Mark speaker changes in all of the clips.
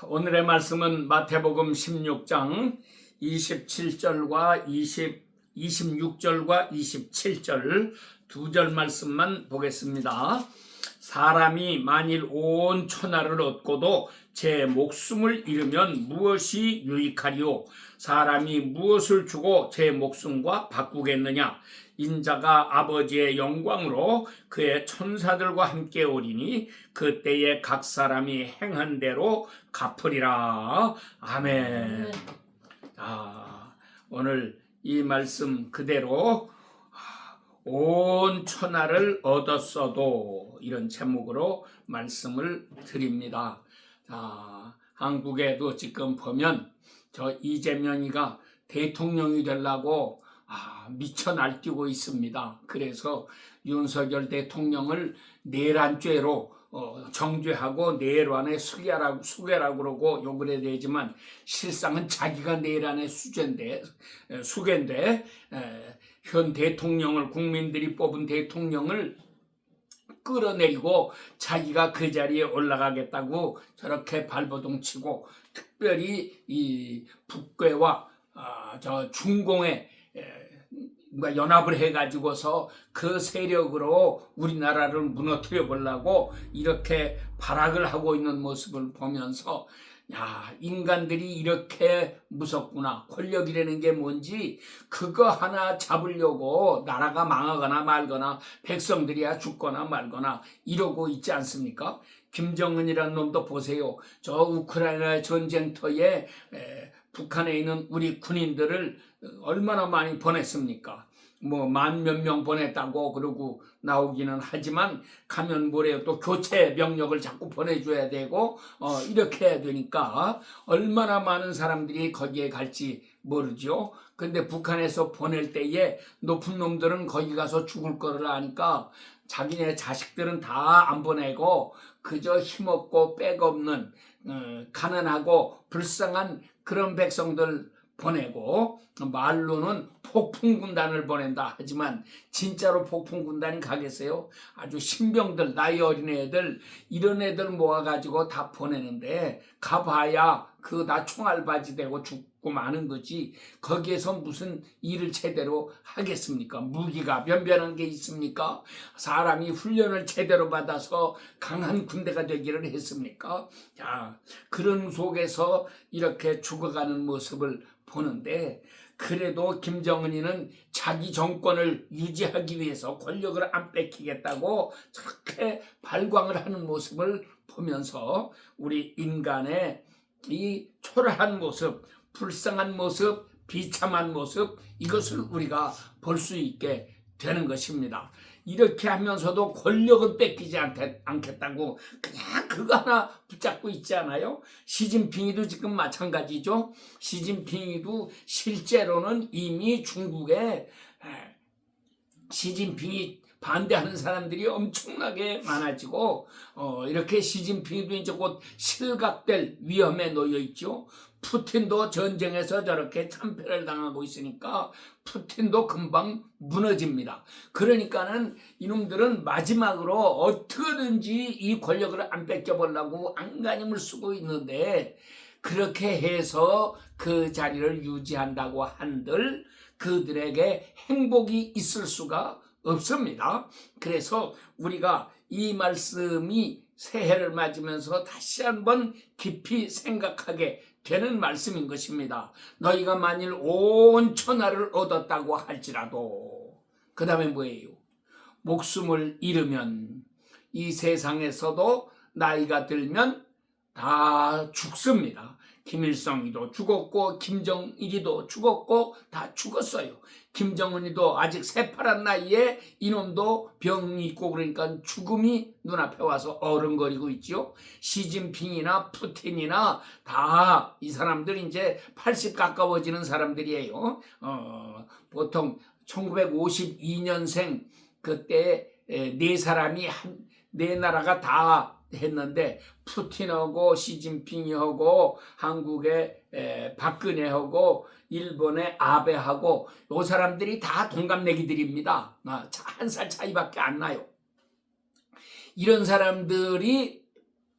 Speaker 1: 오늘의 말씀은 마태복음 16장 27절과 26절과 27절 두 절 말씀만 보겠습니다. 사람이 만일 온 천하를 얻고도 제 목숨을 잃으면 무엇이 유익하리요? 사람이 무엇을 주고 제 목숨과 바꾸겠느냐? 인자가 아버지의 영광으로 그의 천사들과 함께 오리니 그때에 각 사람이 행한 대로 갚으리라. 아멘. 오늘 이 말씀 그대로 온 천하를 얻었어도 이런 제목으로 말씀을 드립니다. 한국에도 지금 보면 저 이재명이가 대통령이 되려고 미쳐 날뛰고 있습니다. 그래서 윤석열 대통령을 내란죄로 정죄하고 내란의 수괴라고 그러고 욕을 해야 되지만 실상은 자기가 내란의 수괴인데 현 대통령을 국민들이 뽑은 대통령을 끌어내리고 자기가 그 자리에 올라가겠다고 저렇게 발버둥 치고 특별히 이 북괴와 저 중공에 연합을 해가지고서 그 세력으로 우리나라를 무너뜨려 보려고 이렇게 발악을 하고 있는 모습을 보면서 인간들이 이렇게 무섭구나. 권력이라는 게 뭔지 그거 하나 잡으려고 나라가 망하거나 말거나 백성들이야 죽거나 말거나 이러고 있지 않습니까? 김정은이라는 놈도 보세요. 저 우크라이나 전쟁터에 북한에 있는 우리 군인들을 얼마나 많이 보냈습니까? 만 몇 명 보냈다고 그러고 나오기는 하지만 가면 뭐래요? 또 교체 병력을 자꾸 보내줘야 되고 이렇게 해야 되니까 얼마나 많은 사람들이 거기에 갈지 모르죠. 근데 북한에서 보낼 때에 높은 놈들은 거기 가서 죽을 거를 아니까 자기네 자식들은 다 안 보내고 그저 힘없고 빽없는 가난하고 불쌍한 그런 백성들 보내고 말로는 폭풍군단을 보낸다 하지만 진짜로 폭풍군단이 가겠어요? 아주 신병들, 나이 어린 애들 이런 애들 모아가지고 다 보내는데 가봐야 나 총알바지 되고 죽고 마는 거지 거기에서 무슨 일을 제대로 하겠습니까? 무기가 변변한 게 있습니까? 사람이 훈련을 제대로 받아서 강한 군대가 되기를 했습니까? 그런 속에서 이렇게 죽어가는 모습을 보는데 그래도 김정은이는 자기 정권을 유지하기 위해서 권력을 안 뺏기겠다고 저렇게 발광을 하는 모습을 보면서 우리 인간의 이 초라한 모습, 불쌍한 모습, 비참한 모습 이것을 우리가 볼 수 있게 되는 것입니다. 이렇게 하면서도 권력을 뺏기지 않겠다고 그냥 그거 하나 붙잡고 있지 않아요? 시진핑이도 지금 마찬가지죠. 시진핑이도 실제로는 이미 중국에 시진핑이 반대하는 사람들이 엄청나게 많아지고 이렇게 시진핑이도 이제 곧 실각될 위험에 놓여 있죠. 푸틴도 전쟁에서 저렇게 참패를 당하고 있으니까 푸틴도 금방 무너집니다. 그러니까는 이놈들은 마지막으로 어떻게든지 이 권력을 안 뺏겨보려고 안간힘을 쓰고 있는데 그렇게 해서 그 자리를 유지한다고 한들 그들에게 행복이 있을 수가 없습니다. 그래서 우리가 이 말씀이 새해를 맞으면서 다시 한번 깊이 생각하게 되는 말씀인 것입니다. 너희가 만일 온 천하를 얻었다고 할지라도 그 다음에 뭐예요? 목숨을 잃으면 이 세상에서도 나이가 들면 다 죽습니다. 김일성이도 죽었고 김정일이도 죽었고 다 죽었어요. 김정은이도 아직 새파란 나이에 이놈도 병이 있고 그러니까 죽음이 눈앞에 와서 어른거리고 있죠. 시진핑이나 푸틴이나 다 이 사람들 이제 80 가까워지는 사람들이에요. 보통 1952년생 그때 네 사람이 네 나라가 다 했는데 푸틴하고 시진핑이하고 한국의 박근혜하고 일본의 아베하고 이 사람들이 다 동갑내기들입니다. 한 살 차이밖에 안 나요. 이런 사람들이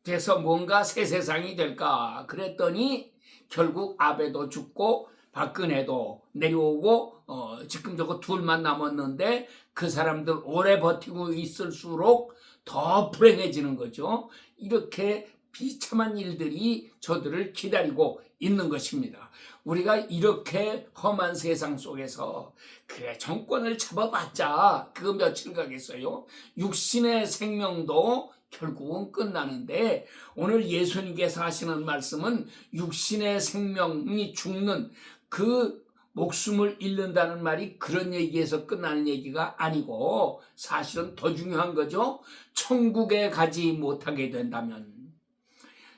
Speaker 1: 돼서 뭔가 새 세상이 될까 그랬더니 결국 아베도 죽고 박근혜도 내려오고 지금 저거 둘만 남았는데 그 사람들 오래 버티고 있을수록 더 불행해지는 거죠. 이렇게 비참한 일들이 저들을 기다리고 있는 것입니다. 우리가 이렇게 험한 세상 속에서 그래 정권을 잡아봤자 그거 며칠 가겠어요. 육신의 생명도 결국은 끝나는데 오늘 예수님께서 하시는 말씀은 육신의 생명이 죽는 그 목숨을 잃는다는 말이 그런 얘기에서 끝나는 얘기가 아니고 사실은 더 중요한 거죠. 천국에 가지 못하게 된다면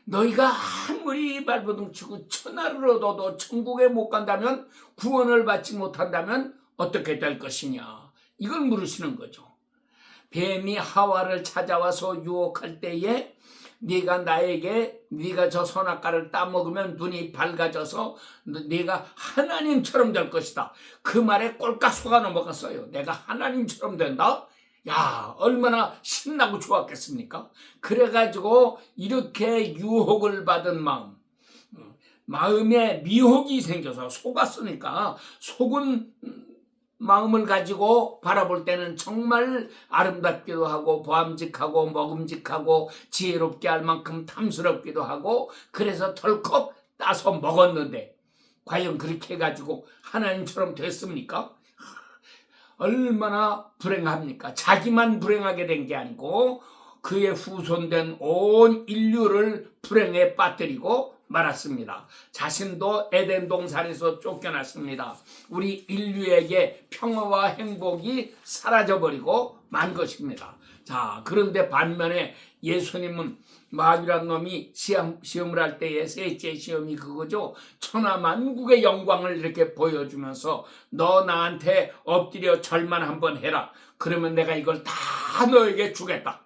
Speaker 1: 너희가 아무리 발버둥치고 천하를 얻어도 천국에 못 간다면 구원을 받지 못한다면 어떻게 될 것이냐 이걸 물으시는 거죠. 뱀이 하와를 찾아와서 유혹할 때에 네가 저 선악과를 따먹으면 눈이 밝아져서 네가 하나님처럼 될 것이다. 그 말에 꼴깍 속아 넘어갔어요. 내가 하나님처럼 된다? 야, 얼마나 신나고 좋았겠습니까? 그래가지고 이렇게 유혹을 받은 마음에 미혹이 생겨서 속았으니까 속은 마음을 가지고 바라볼 때는 정말 아름답기도 하고 보암직하고 먹음직하고 지혜롭게 할 만큼 탐스럽기도 하고 그래서 덜컥 따서 먹었는데 과연 그렇게 해가지고 하나님처럼 됐습니까? 얼마나 불행합니까? 자기만 불행하게 된 게 아니고 그의 후손된 온 인류를 불행에 빠뜨리고 말았습니다. 자신도 에덴 동산에서 쫓겨났습니다. 우리 인류에게 평화와 행복이 사라져버리고 만 것입니다. 자, 그런데 반면에 예수님은 마귀란 놈이 시험을 할 때의 셋째 시험이 그거죠. 천하만국의 영광을 이렇게 보여주면서 너 나한테 엎드려 절만 한번 해라. 그러면 내가 이걸 다 너에게 주겠다.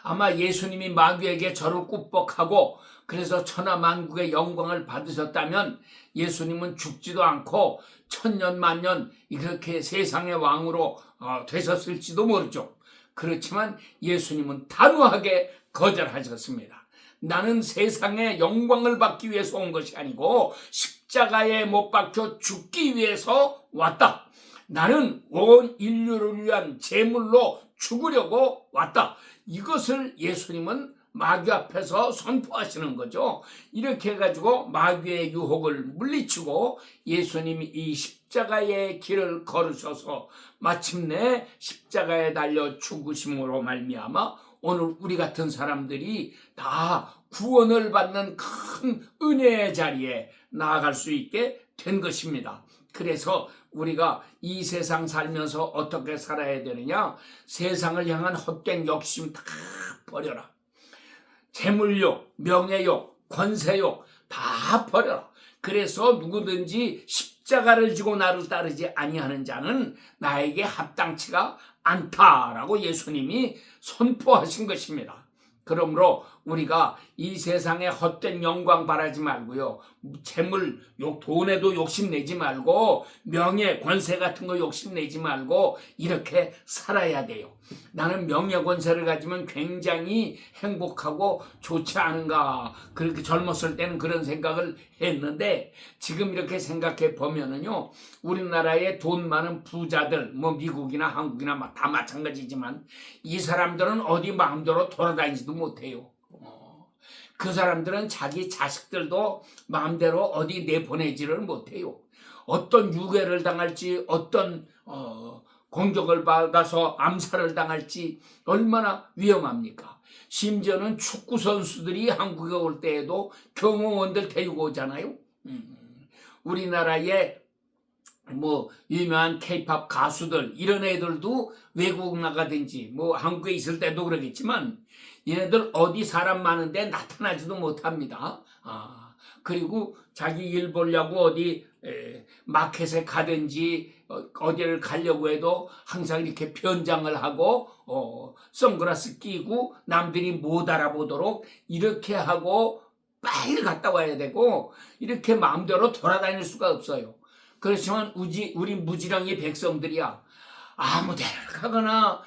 Speaker 1: 아마 예수님이 마귀에게 절을 꾹뻑하고 그래서 천하만국의 영광을 받으셨다면 예수님은 죽지도 않고 천년 만년 이렇게 세상의 왕으로 되셨을지도 모르죠. 그렇지만 예수님은 단호하게 거절하셨습니다. 나는 세상의 영광을 받기 위해서 온 것이 아니고 십자가에 못 박혀 죽기 위해서 왔다. 나는 온 인류를 위한 제물로 죽으려고 왔다. 이것을 예수님은 마귀 앞에서 선포하시는 거죠. 이렇게 해가지고 마귀의 유혹을 물리치고 예수님이 이 십자가의 길을 걸으셔서 마침내 십자가에 달려 죽으심으로 말미암아 오늘 우리 같은 사람들이 다 구원을 받는 큰 은혜의 자리에 나아갈 수 있게 된 것입니다. 그래서 우리가 이 세상 살면서 어떻게 살아야 되느냐? 세상을 향한 헛된 욕심 다 버려라. 재물욕, 명예욕, 권세욕 다 버려라. 그래서 누구든지 십자가를 지고 나를 따르지 아니하는 자는 나에게 합당치가 않다라고 예수님이 선포하신 것입니다. 그러므로 우리가 이 세상의 헛된 영광 바라지 말고요. 재물, 돈에도 욕심내지 말고 명예, 권세 같은 거 욕심내지 말고 이렇게 살아야 돼요. 나는 명예, 권세를 가지면 굉장히 행복하고 좋지 않은가. 그렇게 젊었을 때는 그런 생각을 했는데 지금 이렇게 생각해 보면은요. 우리나라에 돈 많은 부자들, 미국이나 한국이나 다 마찬가지지만 이 사람들은 어디 마음대로 돌아다니지도 못해요. 그 사람들은 자기 자식들도 마음대로 어디 내보내지를 못해요. 어떤 유괴를 당할지 어떤 공격을 받아서 암살을 당할지 얼마나 위험합니까? 심지어는 축구 선수들이 한국에 올 때에도 경호원들 데리고 오잖아요. 우리나라에 유명한 K-팝 가수들 이런 애들도 외국 나가든지 한국에 있을 때도 그러겠지만 얘네들 어디 사람 많은데 나타나지도 못합니다. 그리고 자기 일 보려고 어디 마켓에 가든지 어디를 가려고 해도 항상 이렇게 변장을 하고 선글라스 끼고 남들이 못 알아보도록 이렇게 하고 빨리 갔다 와야 되고 이렇게 마음대로 돌아다닐 수가 없어요. 그렇지만 우리 무지랑이 백성들이야 아무 데를 가거나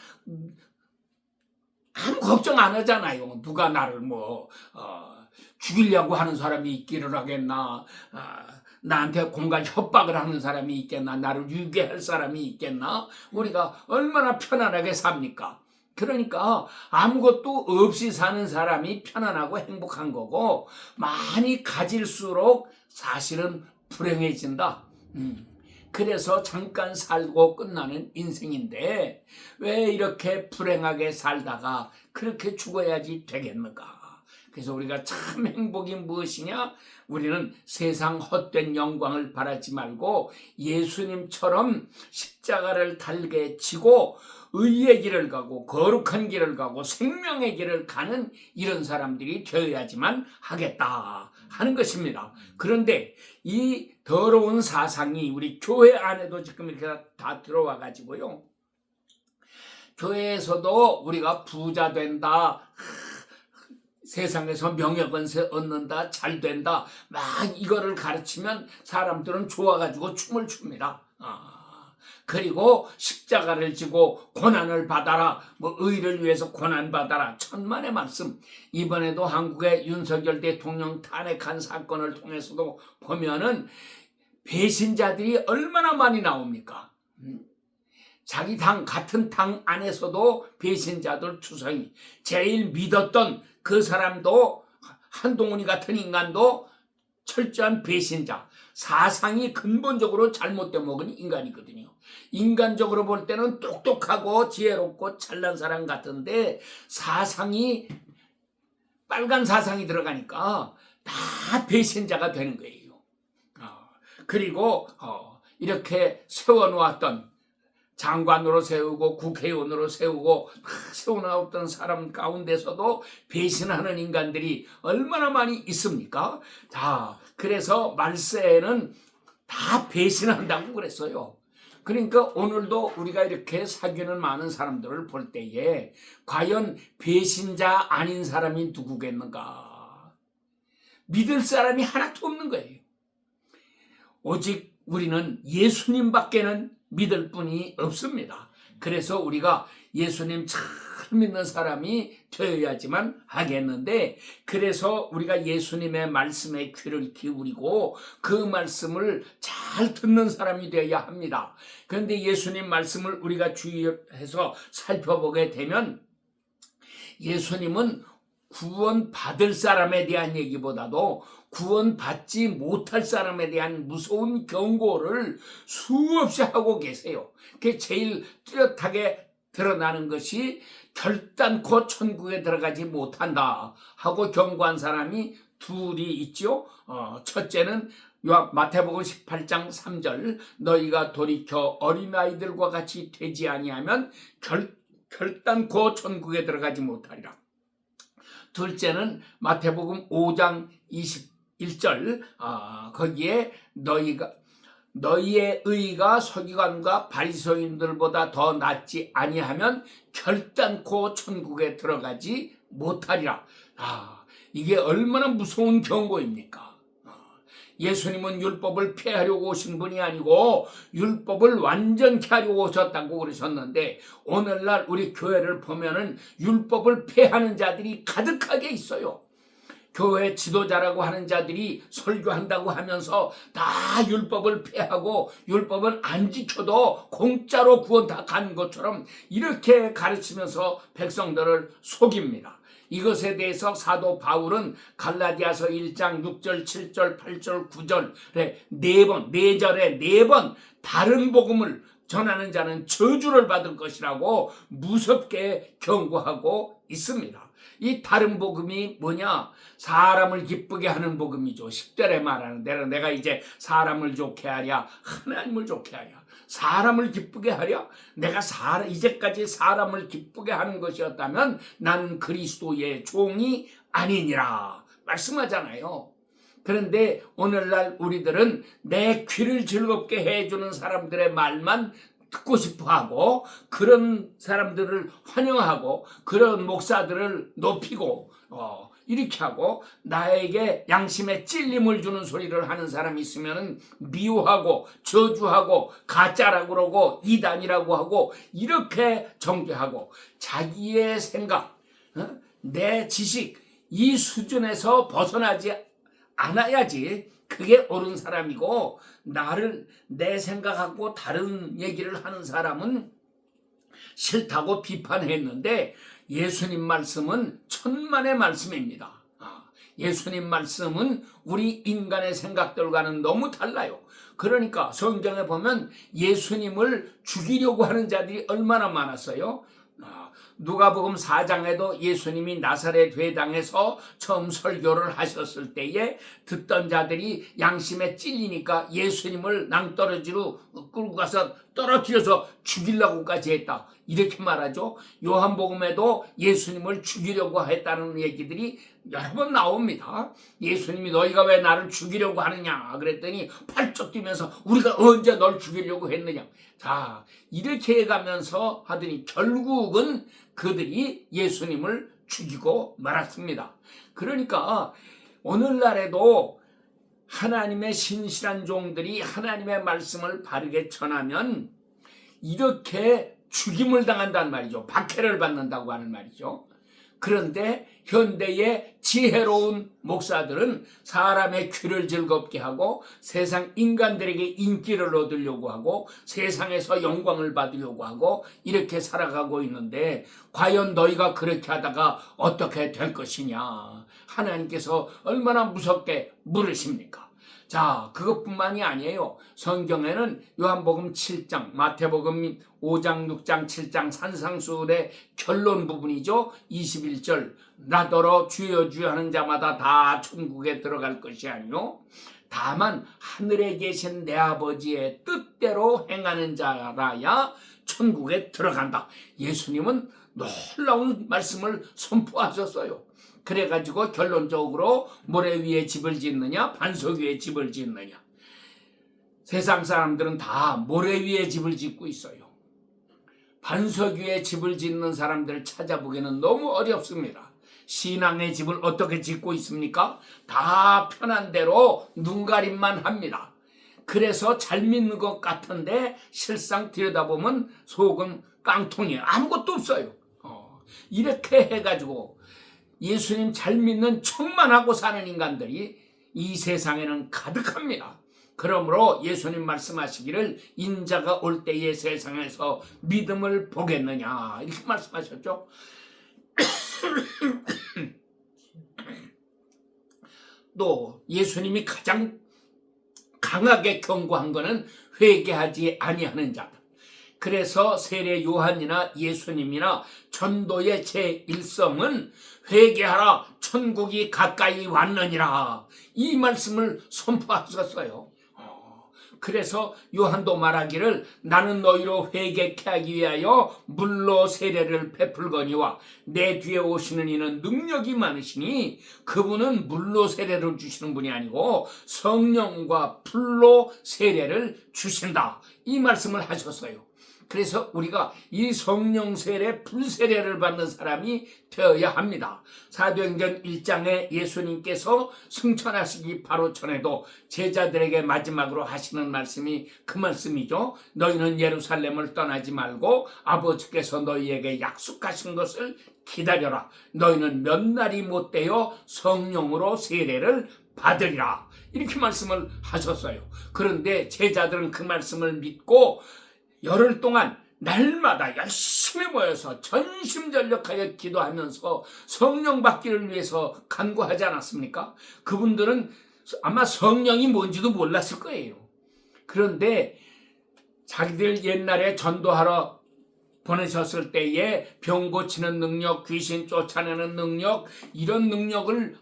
Speaker 1: 아무 걱정 안 하잖아요. 누가 나를 죽이려고 하는 사람이 있기를 하겠나, 나한테 공갈 협박을 하는 사람이 있겠나, 나를 유괴할 사람이 있겠나. 우리가 얼마나 편안하게 삽니까? 그러니까 아무것도 없이 사는 사람이 편안하고 행복한 거고, 많이 가질수록 사실은 불행해진다. 그래서 잠깐 살고 끝나는 인생인데 왜 이렇게 불행하게 살다가 그렇게 죽어야지 되겠는가? 그래서 우리가 참 행복이 무엇이냐? 우리는 세상 헛된 영광을 바라지 말고 예수님처럼 십자가를 달게 지고 의의 길을 가고 거룩한 길을 가고 생명의 길을 가는 이런 사람들이 되어야지만 하겠다 하는 것입니다. 그런데 이 더러운 사상이 우리 교회 안에도 지금 이렇게 다 들어와 가지고요, 교회에서도 우리가 부자 된다, 세상에서 명예권 얻는다, 잘 된다, 막 이거를 가르치면 사람들은 좋아가지고 춤을 춥니다. 그리고 십자가를 지고 고난을 받아라, 의를 위해서 고난 받아라, 천만의 말씀. 이번에도 한국의 윤석열 대통령 탄핵한 사건을 통해서도 보면은 배신자들이 얼마나 많이 나옵니까? 자기 당, 같은 당 안에서도 배신자들 투성이. 제일 믿었던 그 사람도, 한동훈이 같은 인간도 철저한 배신자, 사상이 근본적으로 잘못된 먹은 인간이거든요. 인간적으로 볼 때는 똑똑하고 지혜롭고 잘난 사람 같은데 사상이, 빨간 사상이 들어가니까 다 배신자가 되는 거예요. 그리고 이렇게 세워놓았던, 장관으로 세우고 국회의원으로 세우고 세워놓았던 사람 가운데서도 배신하는 인간들이 얼마나 많이 있습니까? 자, 그래서 말세에는 다 배신한다고 그랬어요. 그러니까 오늘도 우리가 이렇게 사귀는 많은 사람들을 볼 때에 과연 배신자 아닌 사람이 누구겠는가? 믿을 사람이 하나도 없는 거예요. 오직 우리는 예수님밖에는 믿을 분이 없습니다. 그래서 우리가 예수님 잘 믿는 사람이 되어야지만 하겠는데, 그래서 우리가 예수님의 말씀에 귀를 기울이고 그 말씀을 잘 듣는 사람이 되어야 합니다. 그런데 예수님 말씀을 우리가 주의해서 살펴보게 되면 예수님은 구원받을 사람에 대한 얘기보다도 구원받지 못할 사람에 대한 무서운 경고를 수없이 하고 계세요. 그게 제일 뚜렷하게 드러나는 것이 결단코 천국에 들어가지 못한다 하고 경고한 사람이 둘이 있죠. 첫째는 마태복음 18장 3절, 너희가 돌이켜 어린아이들과 같이 되지 아니하면 결단코 천국에 들어가지 못하리라. 둘째는 마태복음 5장 21절, 거기에 너희의 의가 서기관과 바리새인들보다 더 낫지 아니하면 결단코 천국에 들어가지 못하리라. 이게 얼마나 무서운 경고입니까? 예수님은 율법을 폐하려고 오신 분이 아니고 율법을 완전케 하려고 오셨다고 그러셨는데, 오늘날 우리 교회를 보면은 율법을 폐하는 자들이 가득하게 있어요. 교회 지도자라고 하는 자들이 설교한다고 하면서 다 율법을 폐하고 율법은 안 지켜도 공짜로 구원 다 간 것처럼 이렇게 가르치면서 백성들을 속입니다. 이것에 대해서 사도 바울은 갈라디아서 1장 6절, 7절, 8절, 9절에 4절에 4번 다른 복음을 전하는 자는 저주를 받을 것이라고 무섭게 경고하고 있습니다. 이 다른 복음이 뭐냐? 사람을 기쁘게 하는 복음이죠. 10절에 말하는 대로 내가 이제 사람을 좋게 하랴, 하나님을 좋게 하랴. 사람을 기쁘게 하랴? 내가 이제까지 사람을 기쁘게 하는 것이었다면 나는 그리스도의 종이 아니니라 말씀하잖아요. 그런데 오늘날 우리들은 내 귀를 즐겁게 해주는 사람들의 말만 듣고 싶어하고, 그런 사람들을 환영하고 그런 목사들을 높이고 이렇게 하고, 나에게 양심에 찔림을 주는 소리를 하는 사람이 있으면 미워하고 저주하고 가짜라고 그러고 이단이라고 하고 이렇게 정죄하고, 자기의 생각, 내 지식 이 수준에서 벗어나지 않아야지 그게 옳은 사람이고, 나를 내 생각하고 다른 얘기를 하는 사람은 싫다고 비판했는데, 예수님 말씀은 천만의 말씀입니다. 예수님 말씀은 우리 인간의 생각들과는 너무 달라요. 그러니까 성경에 보면 예수님을 죽이려고 하는 자들이 얼마나 많았어요. 누가복음 4장에도 예수님이 나사렛 회당에서 처음 설교를 하셨을 때에 듣던 자들이 양심에 찔리니까 예수님을 낭떠러지로 끌고 가서 떨어뜨려서 죽이려고까지 했다, 이렇게 말하죠. 요한복음에도 예수님을 죽이려고 했다는 얘기들이 여러 번 나옵니다. 예수님이 너희가 왜 나를 죽이려고 하느냐 그랬더니 팔쩍 뛰면서 우리가 언제 널 죽이려고 했느냐. 자, 이렇게 해가면서 하더니 결국은 그들이 예수님을 죽이고 말았습니다. 그러니까 오늘날에도 하나님의 신실한 종들이 하나님의 말씀을 바르게 전하면 이렇게 죽임을 당한다는 말이죠. 박해를 받는다고 하는 말이죠. 그런데 현대의 지혜로운 목사들은 사람의 귀를 즐겁게 하고 세상 인간들에게 인기를 얻으려고 하고 세상에서 영광을 받으려고 하고 이렇게 살아가고 있는데, 과연 너희가 그렇게 하다가 어떻게 될 것이냐, 하나님께서 얼마나 무섭게 물으십니까? 자, 그것뿐만이 아니에요. 성경에는 요한복음 7장, 마태복음 5장, 6장, 7장 산상수훈의 결론 부분이죠. 21절, 나더러 주여 주여 하는 자마다 다 천국에 들어갈 것이 아니요 다만 하늘에 계신 내 아버지의 뜻대로 행하는 자라야 천국에 들어간다. 예수님은 놀라운 말씀을 선포하셨어요. 그래가지고 결론적으로 모래 위에 집을 짓느냐 반석 위에 집을 짓느냐, 세상 사람들은 다 모래 위에 집을 짓고 있어요. 반석 위에 집을 짓는 사람들을 찾아보기는 너무 어렵습니다. 신앙의 집을 어떻게 짓고 있습니까? 다 편한 대로 눈가림만 합니다. 그래서 잘 믿는 것 같은데 실상 들여다보면 속은 깡통이에요. 아무것도 없어요. 이렇게 해가지고 예수님 잘 믿는 척만 하고 사는 인간들이 이 세상에는 가득합니다. 그러므로 예수님 말씀하시기를 인자가 올 때에 세상에서 믿음을 보겠느냐 이렇게 말씀하셨죠. 또 예수님이 가장 강하게 경고한 것은 회개하지 아니하는 자들. 그래서 세례 요한이나 예수님이나 전도의 제1성은 회개하라 천국이 가까이 왔느니라 이 말씀을 선포하셨어요. 그래서 요한도 말하기를 나는 너희로 회개케 하기 위하여 물로 세례를 베풀거니와 내 뒤에 오시는 이는 능력이 많으시니 그분은 물로 세례를 주시는 분이 아니고 성령과 불로 세례를 주신다 이 말씀을 하셨어요. 그래서 우리가 이 성령 세례, 불 세례를 받는 사람이 되어야 합니다. 사도행전 1장에 예수님께서 승천하시기 바로 전에도 제자들에게 마지막으로 하시는 말씀이 그 말씀이죠. 너희는 예루살렘을 떠나지 말고 아버지께서 너희에게 약속하신 것을 기다려라. 너희는 몇 날이 못되어 성령으로 세례를 받으리라. 이렇게 말씀을 하셨어요. 그런데 제자들은 그 말씀을 믿고 열흘 동안 날마다 열심히 모여서 전심전력하여 기도하면서 성령 받기를 위해서 간구하지 않았습니까? 그분들은 아마 성령이 뭔지도 몰랐을 거예요. 그런데 자기들 옛날에 전도하러 보내셨을 때에 병 고치는 능력, 귀신 쫓아내는 능력, 이런 능력을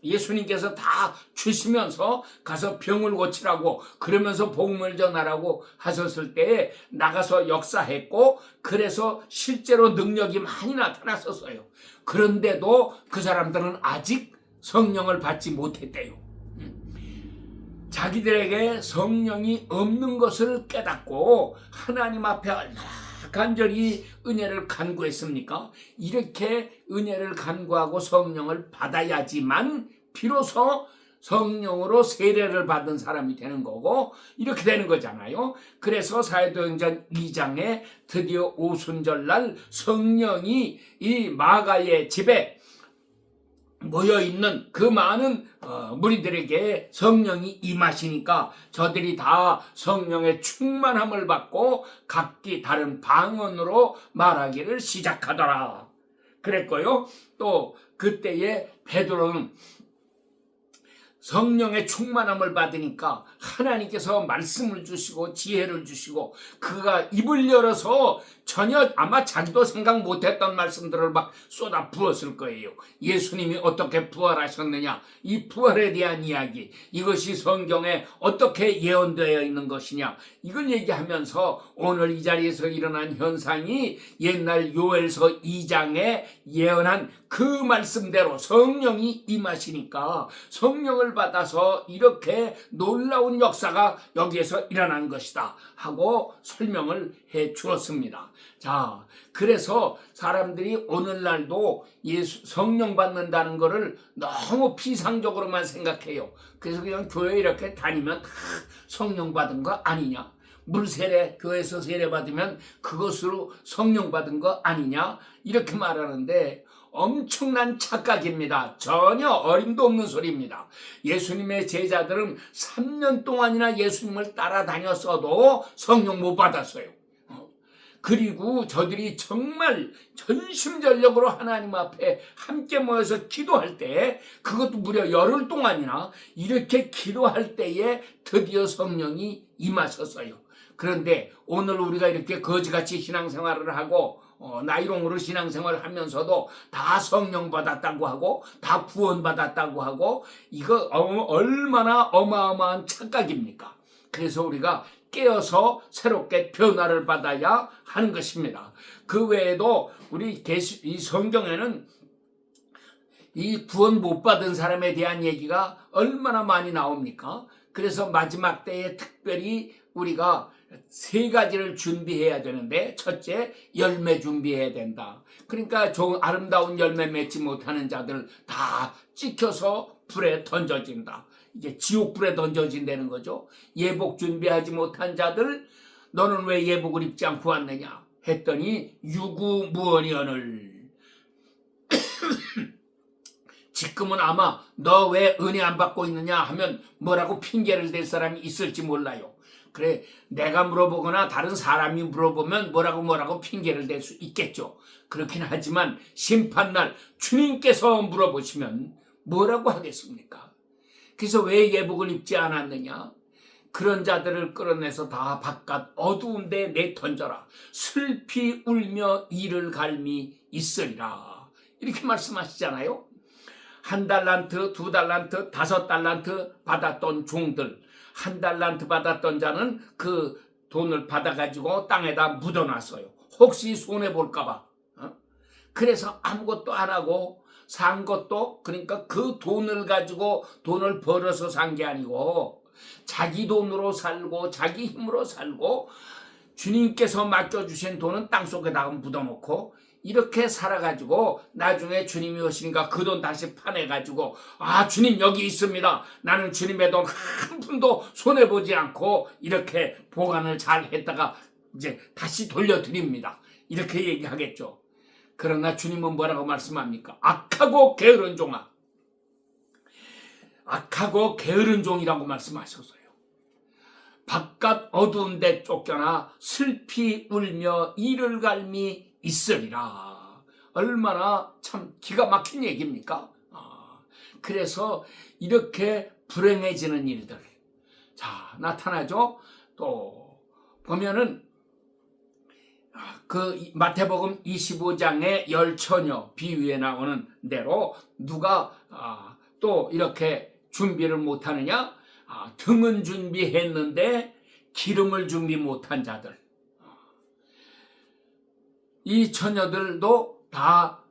Speaker 1: 예수님께서 다 주시면서 가서 병을 고치라고, 그러면서 복음을 전하라고 하셨을 때에 나가서 역사했고, 그래서 실제로 능력이 많이 나타났었어요. 그런데도 그 사람들은 아직 성령을 받지 못했대요. 자기들에게 성령이 없는 것을 깨닫고 하나님 앞에 얼마나 간절히 은혜를 간구했습니까? 이렇게 은혜를 간구하고 성령을 받아야지만 비로소 성령으로 세례를 받은 사람이 되는 거고 이렇게 되는 거잖아요. 그래서 사도행전 2장에 드디어 오순절날 성령이 이 마가의 집에 모여있는 그 많은 무리들에게 성령이 임하시니까 저들이 다 성령의 충만함을 받고 각기 다른 방언으로 말하기를 시작하더라 그랬고요. 또 그때에 베드로는 성령의 충만함을 받으니까 하나님께서 말씀을 주시고 지혜를 주시고 그가 입을 열어서 전혀 아마 자기도 생각 못했던 말씀들을 막 쏟아 부었을 거예요. 예수님이 어떻게 부활하셨느냐, 이 부활에 대한 이야기, 이것이 성경에 어떻게 예언되어 있는 것이냐, 이걸 얘기하면서 오늘 이 자리에서 일어난 현상이 옛날 요엘서 2장에 예언한 그 말씀대로 성령이 임하시니까 성령을 받아서 이렇게 놀라운 역사가 여기에서 일어난 것이다 하고 설명을 해 주었습니다. 자, 그래서 사람들이 오늘날도 성령 받는다는 것을 너무 피상적으로만 생각해요. 그래서 그냥 교회 이렇게 다니면 다 성령 받은 거 아니냐, 물세례 교회에서 세례 받으면 그것으로 성령 받은 거 아니냐, 이렇게 말하는데 엄청난 착각입니다. 전혀 어림도 없는 소리입니다. 예수님의 제자들은 3년 동안이나 예수님을 따라다녔어도 성령 못 받았어요. 그리고 저들이 정말 전심전력으로 하나님 앞에 함께 모여서 기도할 때, 그것도 무려 열흘 동안이나 이렇게 기도할 때에 드디어 성령이 임하셨어요. 그런데 오늘 우리가 이렇게 거지같이 신앙생활을 하고 나이롱으로 신앙생활을 하면서도 다 성령 받았다고 하고 다 구원 받았다고 하고, 이거 얼마나 어마어마한 착각입니까? 그래서 우리가 깨어서 새롭게 변화를 받아야 하는 것입니다. 그 외에도 우리 이 성경에는 이 구원 못 받은 사람에 대한 얘기가 얼마나 많이 나옵니까? 그래서 마지막 때에 특별히 우리가 3가지를 준비해야 되는데, 첫째, 열매 준비해야 된다. 그러니까 좋은 아름다운 열매 맺지 못하는 자들 다 찍혀서 불에 던져진다. 이제 지옥불에 던져진다는 거죠. 예복 준비하지 못한 자들, 너는 왜 예복을 입지 않고 왔느냐 했더니 유구무원이언을 지금은 아마 너 왜 은혜 안 받고 있느냐 하면 뭐라고 핑계를 댈 사람이 있을지 몰라요. 그래, 내가 물어보거나 다른 사람이 물어보면 뭐라고 핑계를 댈 수 있겠죠. 그렇긴 하지만 심판날 주님께서 물어보시면 뭐라고 하겠습니까? 그래서 왜 예복을 입지 않았느냐? 그런 자들을 끌어내서 다 바깥 어두운 데 내던져라. 슬피 울며 이를 갈미 있으리라. 이렇게 말씀하시잖아요. 1달란트, 2달란트, 5달란트 받았던 종들, 1달란트 받았던 자는 그 돈을 받아가지고 땅에다 묻어놨어요. 혹시 손해볼까봐. 그래서 아무것도 안 하고 산 것도, 그러니까 그 돈을 가지고 돈을 벌어서 산 게 아니고 자기 돈으로 살고 자기 힘으로 살고 주님께서 맡겨주신 돈은 땅속에다가 묻어놓고 이렇게 살아가지고 나중에 주님이 오시니까 그 돈 다시 파내가지고, 아, 주님 여기 있습니다. 나는 주님의 돈 한 푼도 손해보지 않고 이렇게 보관을 잘 했다가 이제 다시 돌려드립니다. 이렇게 얘기하겠죠. 그러나 주님은 뭐라고 말씀합니까? 악하고 게으른 종아, 악하고 게으른 종이라고 말씀하셨어요. 바깥 어두운 데 쫓겨나 슬피 울며 이를 갈미 있으리라. 얼마나 참 기가 막힌 얘기입니까? 그래서 이렇게 불행해지는 일들 나타나죠. 또 보면은 그 마태복음 25장의 열처녀 비유에 나오는 대로 누가 또 이렇게 준비를 못하느냐? 등은 준비했는데 기름을 준비 못한 자들. 이 처녀들도 다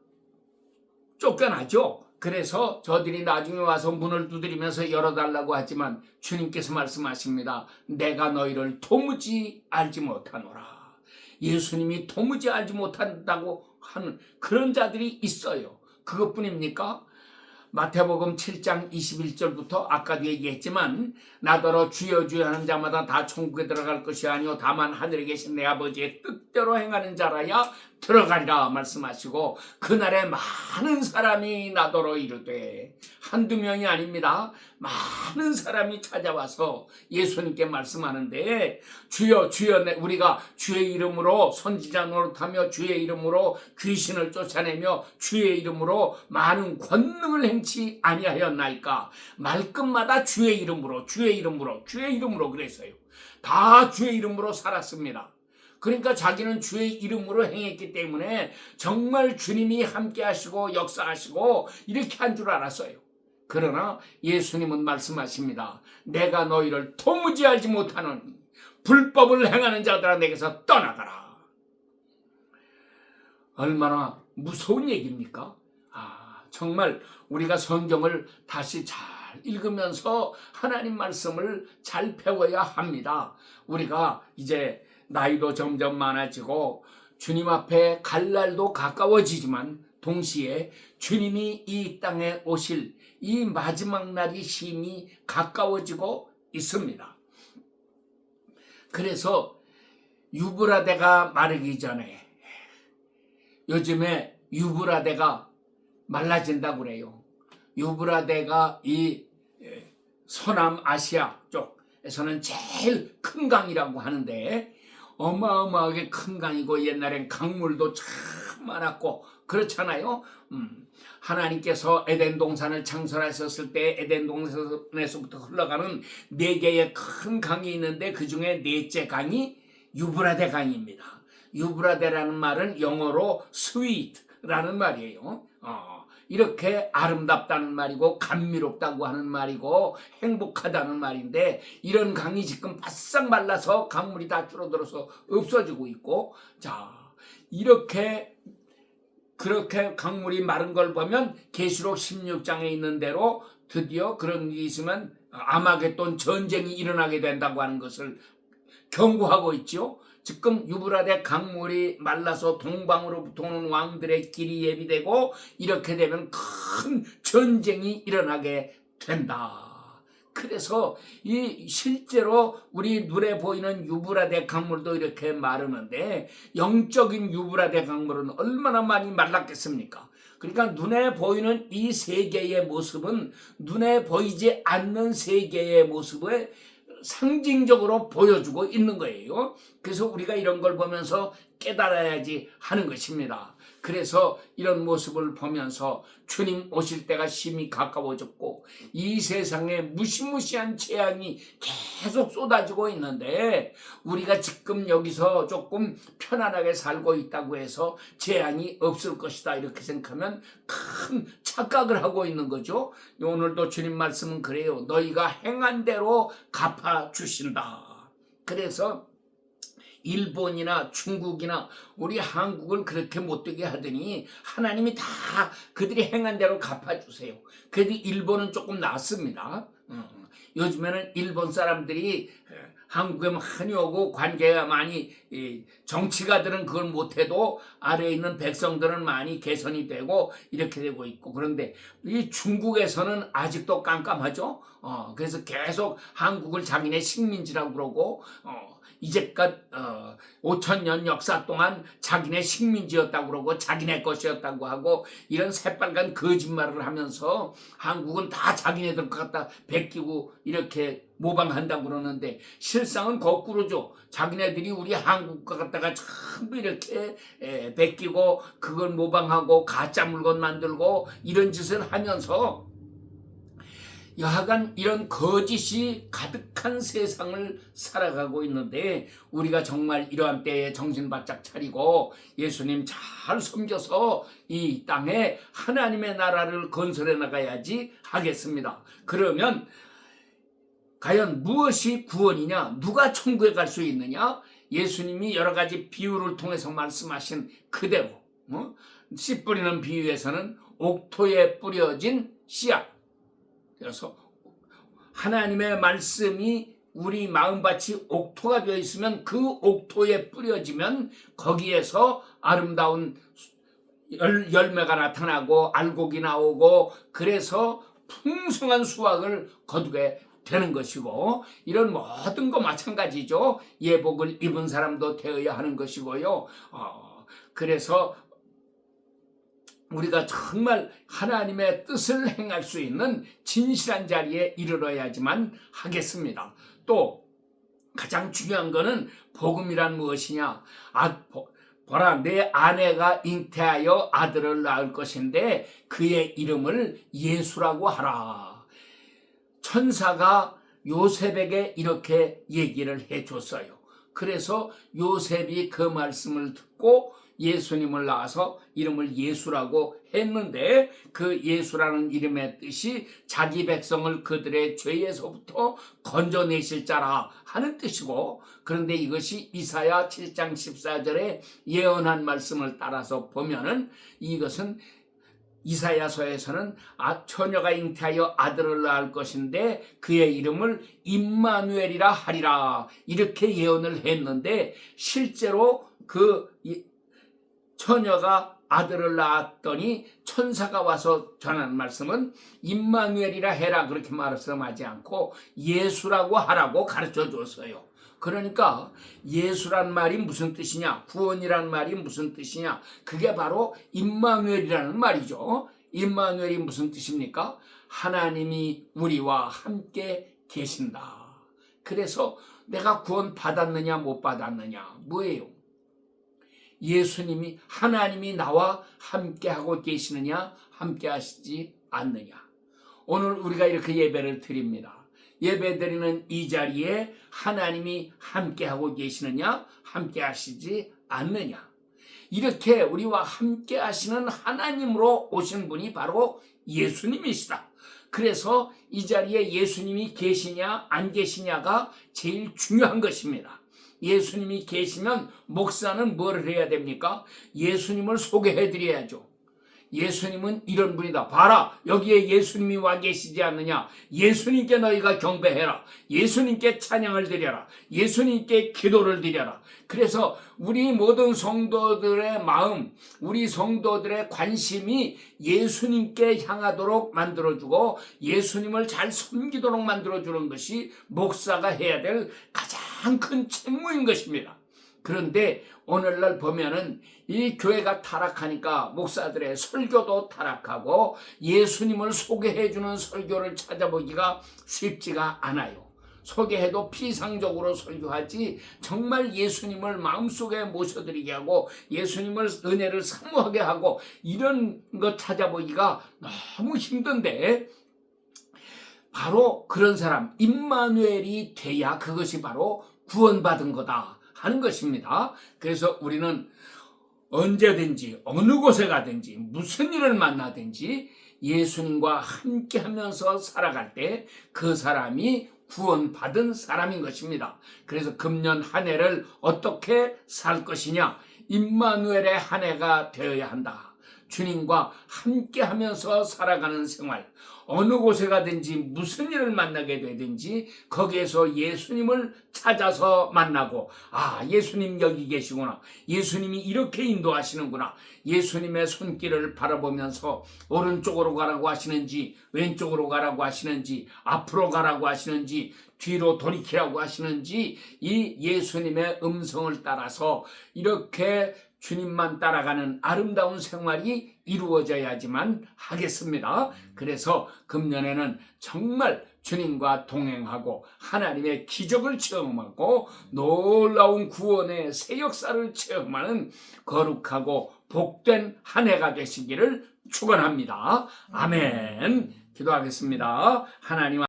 Speaker 1: 쫓겨나죠. 그래서 저들이 나중에 와서 문을 두드리면서 열어달라고 하지만 주님께서 말씀하십니다. 내가 너희를 도무지 알지 못하노라. 예수님이 도무지 알지 못한다고 하는 그런 자들이 있어요. 그것뿐입니까? 마태복음 7장 21절부터 아까도 얘기했지만 나더러 주여 주여 하는 자마다 다 천국에 들어갈 것이 아니요 다만 하늘에 계신 내 아버지의 뜻대로 행하는 자라야 들어가리라 말씀하시고, 그날에 많은 사람이 나더러 이르되, 한두 명이 아닙니다. 많은 사람이 찾아와서 예수님께 말씀하는데, 주여 주여, 우리가 주의 이름으로 선지자 노릇하며 주의 이름으로 귀신을 쫓아내며 주의 이름으로 많은 권능을 행치 아니하였나이까. 말끝마다 주의 이름으로 주의 이름으로 주의 이름으로 그랬어요. 다 주의 이름으로 살았습니다. 그러니까 자기는 주의 이름으로 행했기 때문에 정말 주님이 함께 하시고 역사하시고 이렇게 한 줄 알았어요. 그러나 예수님은 말씀하십니다. 내가 너희를 도무지 알지 못하는 불법을 행하는 자들아 내게서 떠나가라. 얼마나 무서운 얘기입니까? 정말 우리가 성경을 다시 잘 읽으면서 하나님 말씀을 잘 배워야 합니다. 우리가 이제 나이도 점점 많아지고 주님 앞에 갈 날도 가까워지지만 동시에 주님이 이 땅에 오실 이 마지막 날이 심히 가까워지고 있습니다. 그래서 유브라데가 마르기 전에, 요즘에 유브라데가 말라진다고 그래요. 유브라데가 이 서남 아시아 쪽에서는 제일 큰 강이라고 하는데, 어마어마하게 큰 강이고 옛날엔 강물도 참 많았고 그렇잖아요. 하나님께서 에덴 동산을 창설하셨을 때 에덴 동산에서부터 흘러가는 4개의 큰 강이 있는데 그 중에 넷째 강이 유브라데 강입니다. 유브라데라는 말은 영어로 sweet라는 말이에요. 이렇게 아름답다는 말이고 감미롭다고 하는 말이고 행복하다는 말인데, 이런 강이 지금 바싹 말라서 강물이 다 줄어들어서 없어지고 있고, 자, 그렇게 강물이 마른 걸 보면 계시록 16장에 있는 대로 드디어 그런 게 있으면 아마겟돈 전쟁이 일어나게 된다고 하는 것을 경고하고 있죠. 지금 유브라데 강물이 말라서 동방으로부터 오는 왕들의 길이 예비되고 이렇게 되면 큰 전쟁이 일어나게 된다. 그래서 이 실제로 우리 눈에 보이는 유브라데 강물도 이렇게 마르는데 영적인 유브라데 강물은 얼마나 많이 말랐겠습니까? 그러니까 눈에 보이는 이 세계의 모습은 눈에 보이지 않는 세계의 모습을 상징적으로 보여주고 있는 거예요. 그래서 우리가 이런 걸 보면서 깨달아야지 하는 것입니다. 그래서 이런 모습을 보면서 주님 오실 때가 심히 가까워졌고 이 세상에 무시무시한 재앙이 계속 쏟아지고 있는데, 우리가 지금 여기서 조금 편안하게 살고 있다고 해서 재앙이 없을 것이다 이렇게 생각하면 큰 착각을 하고 있는 거죠. 오늘도 주님 말씀은 그래요. 너희가 행한 대로 갚아주신다. 그래서 일본이나 중국이나 우리 한국을 그렇게 못되게 하더니 하나님이 다 그들이 행한 대로 갚아주세요. 그래도 일본은 조금 낫습니다. 요즘에는 일본 사람들이 한국에 많이 오고 관계가 많이, 정치가들은 그걸 못해도 아래에 있는 백성들은 많이 개선이 되고 이렇게 되고 있고, 그런데 이 중국에서는 아직도 깜깜하죠. 그래서 계속 한국을 자기네 식민지라고 그러고, 이제껏 5,000년 역사 동안 자기네 식민지였다고 그러고 자기네 것이었다고 하고 이런 새빨간 거짓말을 하면서 한국은 다 자기네들 것 갖다 베끼고 이렇게 모방한다고 그러는데, 실상은 거꾸로죠. 자기네들이 우리 한국 것 갖다가 전부 이렇게 베끼고 그걸 모방하고 가짜 물건 만들고 이런 짓을 하면서 여하간 이런 거짓이 가득한 세상을 살아가고 있는데, 우리가 정말 이러한 때에 정신 바짝 차리고 예수님 잘 섬겨서 이 땅에 하나님의 나라를 건설해 나가야지 하겠습니다. 그러면 과연 무엇이 구원이냐? 누가 천국에 갈 수 있느냐? 예수님이 여러 가지 비유를 통해서 말씀하신 그대로, 씨 뿌리는 비유에서는 옥토에 뿌려진 씨앗, 그래서 하나님의 말씀이 우리 마음밭이 옥토가 되어 있으면 그 옥토에 뿌려지면 거기에서 아름다운 열매가 나타나고 알곡이 나오고 그래서 풍성한 수확을 거두게 되는 것이고, 이런 모든 거 마찬가지죠. 예복을 입은 사람도 되어야 하는 것이고요. 그래서 우리가 정말 하나님의 뜻을 행할 수 있는 진실한 자리에 이르러야지만 하겠습니다. 또 가장 중요한 거는 복음이란 무엇이냐? 보라, 내 아내가 잉태하여 아들을 낳을 것인데 그의 이름을 예수라고 하라. 천사가 요셉에게 이렇게 얘기를 해줬어요. 그래서 요셉이 그 말씀을 듣고 예수님을 낳아서 이름을 예수라고 했는데, 그 예수라는 이름의 뜻이 자기 백성을 그들의 죄에서부터 건져내실 자라 하는 뜻이고, 그런데 이것이 이사야 7장 14절에 예언한 말씀을 따라서 보면은 이것은 이사야서에서는 처녀가 잉태하여 아들을 낳을 것인데 그의 이름을 임마누엘이라 하리라 이렇게 예언을 했는데, 실제로 그 처녀가 아들을 낳았더니 천사가 와서 전한 말씀은 임마누엘이라 해라 그렇게 말씀하지 않고 예수라고 하라고 가르쳐 줬어요. 그러니까 예수란 말이 무슨 뜻이냐, 구원이란 말이 무슨 뜻이냐, 그게 바로 임마누엘이라는 말이죠. 임마누엘이 무슨 뜻입니까? 하나님이 우리와 함께 계신다. 그래서 내가 구원 받았느냐 못 받았느냐 뭐예요? 예수님이, 하나님이 나와 함께하고 계시느냐 함께 하시지 않느냐. 오늘 우리가 이렇게 예배를 드립니다. 예배 드리는 이 자리에 하나님이 함께하고 계시느냐 함께 하시지 않느냐. 이렇게 우리와 함께 하시는 하나님으로 오신 분이 바로 예수님이시다. 그래서 이 자리에 예수님이 계시냐 안 계시냐가 제일 중요한 것입니다. 예수님이 계시면 목사는 뭘 해야 됩니까? 예수님을 소개해 드려야죠. 예수님은 이런 분이다. 봐라, 여기에 예수님이 와 계시지 않느냐. 예수님께 너희가 경배해라. 예수님께 찬양을 드려라. 예수님께 기도를 드려라. 그래서 우리 모든 성도들의 마음, 우리 성도들의 관심이 예수님께 향하도록 만들어주고 예수님을 잘 섬기도록 만들어주는 것이 목사가 해야 될 가장 큰 책무인 것입니다. 그런데 오늘날 보면은 이 교회가 타락하니까 목사들의 설교도 타락하고 예수님을 소개해주는 설교를 찾아보기가 쉽지가 않아요. 소개해도 피상적으로 설교하지 정말 예수님을 마음속에 모셔드리게 하고 예수님을 은혜를 사모하게 하고 이런 것 찾아보기가 너무 힘든데, 바로 그런 사람 임마누엘이 돼야 그것이 바로 구원받은 거다 하는 것입니다. 그래서 우리는 언제든지 어느 곳에 가든지 무슨 일을 만나든지 예수님과 함께 하면서 살아갈 때 그 사람이 구원받은 사람인 것입니다. 그래서 금년 한 해를 어떻게 살 것이냐, 임마누엘의 한 해가 되어야 한다. 주님과 함께 하면서 살아가는 생활, 어느 곳에 가든지 무슨 일을 만나게 되든지 거기에서 예수님을 찾아서 만나고, 예수님 여기 계시구나, 예수님이 이렇게 인도하시는구나, 예수님의 손길을 바라보면서 오른쪽으로 가라고 하시는지 왼쪽으로 가라고 하시는지 앞으로 가라고 하시는지 뒤로 돌이키라고 하시는지 이 예수님의 음성을 따라서 이렇게 주님만 따라가는 아름다운 생활이 이루어져야지만 하겠습니다. 그래서 금년에는 정말 주님과 동행하고 하나님의 기적을 체험하고 놀라운 구원의 새 역사를 체험하는 거룩하고 복된 한 해가 되시기를 축원합니다. 아멘. 기도하겠습니다. 하나님